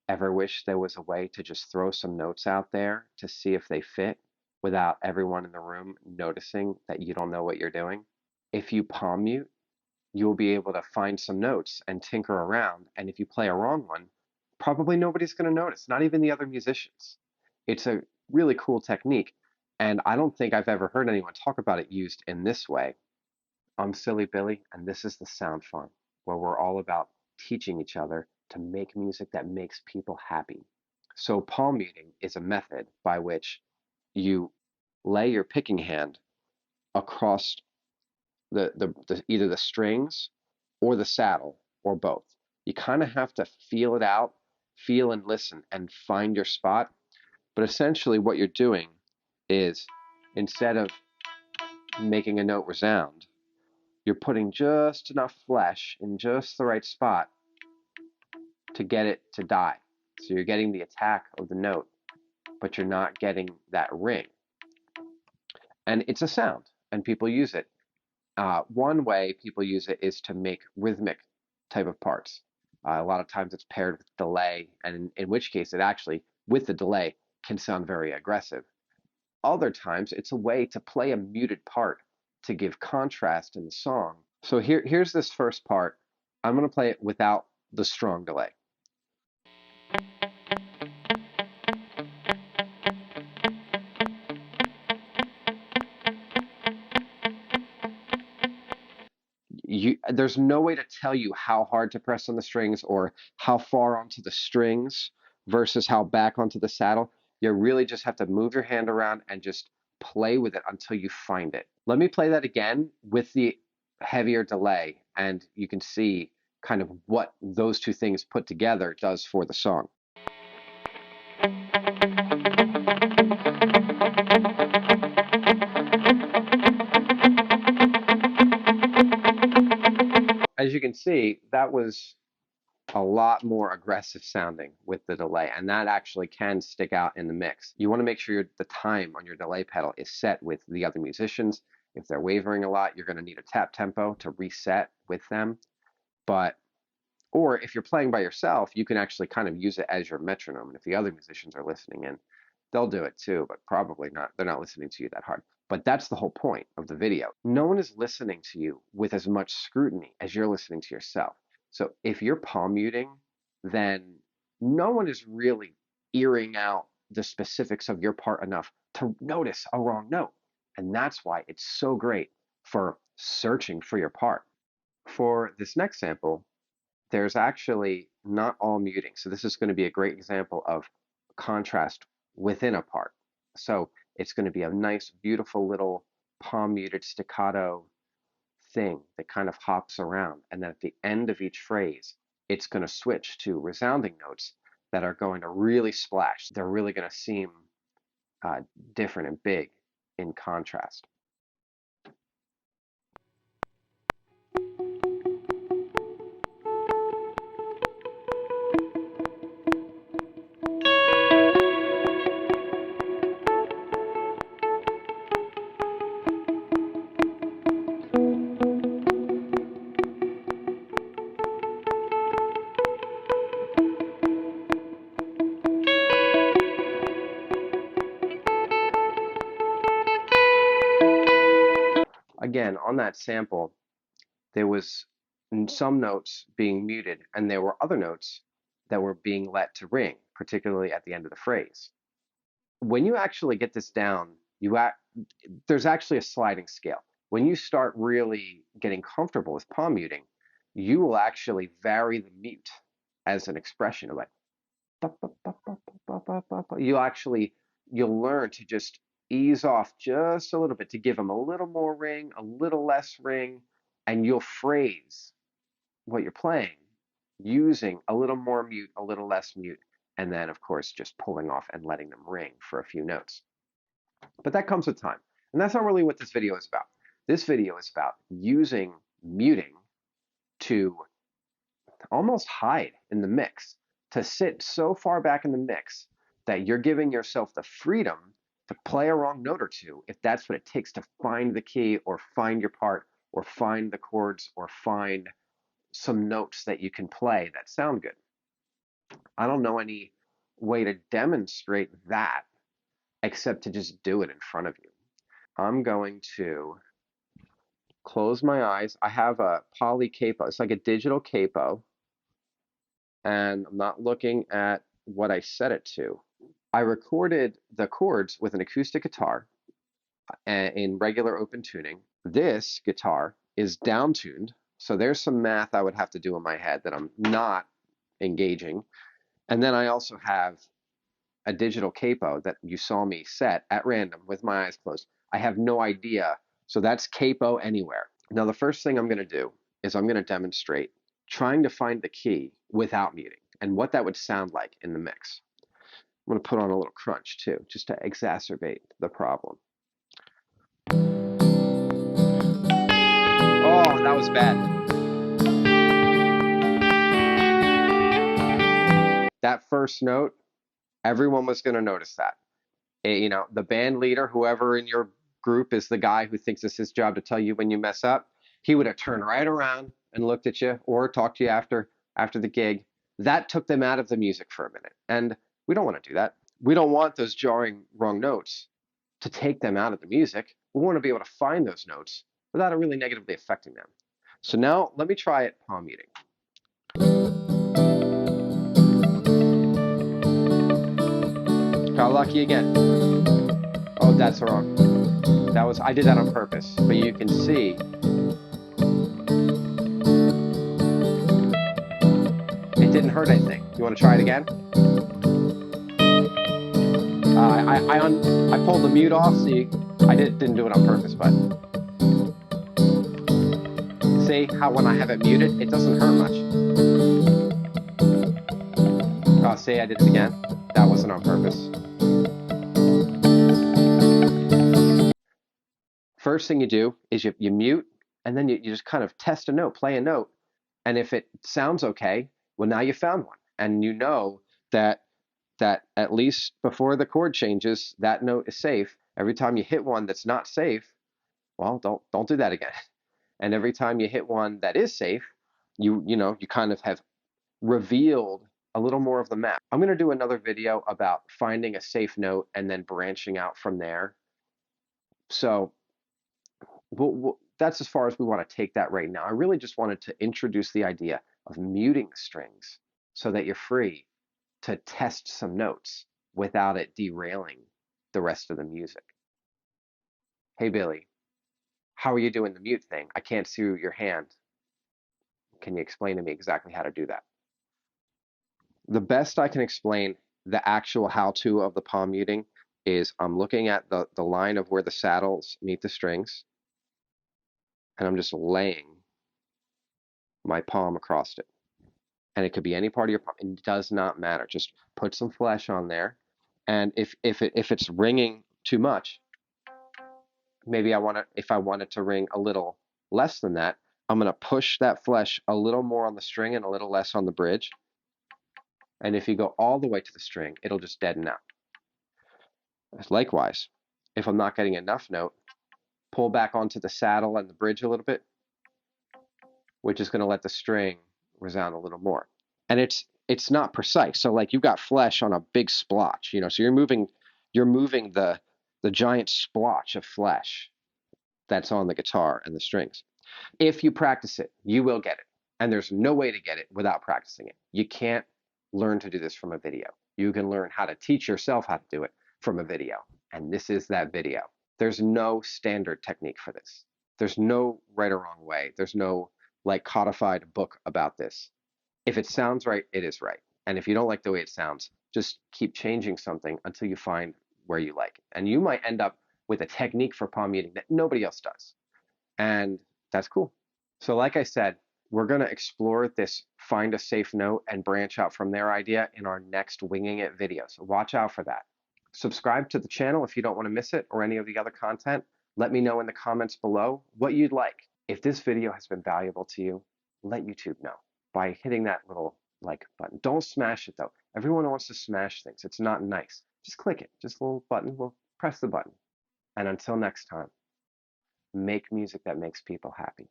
Ever wish there was a way to just throw some notes out there to see if they fit without everyone in the room noticing that you don't know what you're doing? If you palm mute, you'll be able to find some notes and tinker around. And if you play a wrong one, probably nobody's going to notice, not even the other musicians. It's a really cool technique. And I don't think I've ever heard anyone talk about it used in this way. I'm Silly Billy, and this is the Sound Farm, where we're all about teaching each other to make music that makes people happy. So, palm muting is a method by which you lay your picking hand across either the strings or the saddle or both. You kind of have to feel it out, feel and listen, and find your spot. But essentially, what you're doing is instead of making a note resound, you're putting just enough flesh in just the right spot to get it to die. So you're getting the attack of the note, but you're not getting that ring. And it's a sound, and people use it. One way people use it is to make rhythmic type of parts. A lot of times it's paired with delay, and in which case it actually, with the delay, can sound very aggressive. Other times it's a way to play a muted part to give contrast in the song. So here's this first part. I'm going to play it without the strong delay. There's no way to tell you how hard to press on the strings or how far onto the strings versus how back onto the saddle. You really just have to move your hand around and just play with it until you find it. Let me play that again with the heavier delay, and you can see kind of what those two things put together does for the song. As you can see, that was a lot more aggressive sounding with the delay, and that actually can stick out in the mix. You want to make sure the time on your delay pedal is set with the other musicians. If they're wavering a lot, you're going to need a tap tempo to reset with them. Or if you're playing by yourself, you can actually kind of use it as your metronome. And if the other musicians are listening in, they'll do it too, but probably not. They're not listening to you that hard. But that's the whole point of the video. No one is listening to you with as much scrutiny as you're listening to yourself. So if you're palm muting, then no one is really earing out the specifics of your part enough to notice a wrong note. And that's why it's so great for searching for your part. For this next sample, there's actually not all muting. So this is going to be a great example of contrast within a part. So it's going to be a nice, beautiful little palm muted staccato thing that kind of hops around. And then at the end of each phrase, it's going to switch to resounding notes that are going to really splash. They're really going to seem different and big in contrast. Again, on that sample, there was some notes being muted, and there were other notes that were being let to ring, particularly at the end of the phrase. When you actually get this down, there's actually a sliding scale. When you start really getting comfortable with palm muting, you will actually vary the mute as an expression of like, you'll learn to just ease off just a little bit to give them a little more ring, a little less ring, and you'll phrase what you're playing using a little more mute, a little less mute, and then, of course, just pulling off and letting them ring for a few notes. But that comes with time. And that's not really what this video is about. This video is about using muting to almost hide in the mix, to sit so far back in the mix that you're giving yourself the freedom to play a wrong note or two if that's what it takes to find the key or find your part or find the chords or find some notes that you can play that sound good. I don't know any way to demonstrate that except to just do it in front of you. I'm going to close my eyes. I have a poly capo. It's like a digital capo, and I'm not looking at what I set it to. I recorded the chords with an acoustic guitar in regular open tuning. This guitar is down tuned, so there's some math I would have to do in my head that I'm not engaging. And then I also have a digital capo that you saw me set at random with my eyes closed. I have no idea. So that's capo anywhere. Now, the first thing I'm going to do is I'm going to demonstrate trying to find the key without muting and what that would sound like in the mix. I'm going to put on a little crunch too, just to exacerbate the problem. Oh, that was bad. That first note, everyone was going to notice that. You know, the band leader, whoever in your group is the guy who thinks it's his job to tell you when you mess up, he would have turned right around and looked at you or talked to you after the gig. That took them out of the music for a minute. And we don't want to do that. We don't want those jarring wrong notes to take them out of the music. We want to be able to find those notes without it really negatively affecting them. So now let me try it palm muting. Got lucky again. Oh, that's wrong. I did that on purpose, but you can see it didn't hurt anything. You want to try it again? I pulled the mute off, so I didn't do it on purpose, but see how when I have it muted, it doesn't hurt much. Oh, see, I did it again. That wasn't on purpose. First thing you do is you mute, and then you just kind of test a note, play a note, and if it sounds okay, well, now you found one, and you know that at least before the chord changes, that note is safe. Every time you hit one that's not safe, well, don't do that again. And every time you hit one that is safe, you kind of have revealed a little more of the map. I'm going to do another video about finding a safe note and then branching out from there. So that's as far as we want to take that right now. I really just wanted to introduce the idea of muting the strings so that you're free to test some notes without it derailing the rest of the music. Hey, Billy, how are you doing the mute thing? I can't see your hand. Can you explain to me exactly how to do that? The best I can explain the actual how-to of the palm muting is I'm looking at the line of where the saddles meet the strings, and I'm just laying my palm across it. And it could be any part of your palm. It does not matter. Just put some flesh on there. And if it's ringing too much, maybe if I want it to ring a little less than that, I'm going to push that flesh a little more on the string and a little less on the bridge. And if you go all the way to the string, it'll just deaden out. Likewise, if I'm not getting enough note, pull back onto the saddle and the bridge a little bit, which is going to let the string resound a little more. And it's not precise. So like you've got flesh on a big splotch, so you're moving the giant splotch of flesh that's on the guitar and the strings. If you practice it, you will get it. And there's no way to get it without practicing it. You can't learn to do this from a video. You can learn how to teach yourself how to do it from a video. And this is that video. There's no standard technique for this. There's no right or wrong way. There's no like codified book about this. If it sounds right, it is right. And if you don't like the way it sounds, just keep changing something until you find where you like it. And you might end up with a technique for palm muting that nobody else does. And that's cool. So like I said, we're going to explore this find a safe note and branch out from there idea in our next Winging It video. So watch out for that. Subscribe to the channel if you don't want to miss it or any of the other content. Let me know in the comments below what you'd like. If this video has been valuable to you, let YouTube know by hitting that little like button. Don't smash it though. Everyone wants to smash things. It's not nice. Just click it. Just a little button. We'll press the button. And until next time, make music that makes people happy.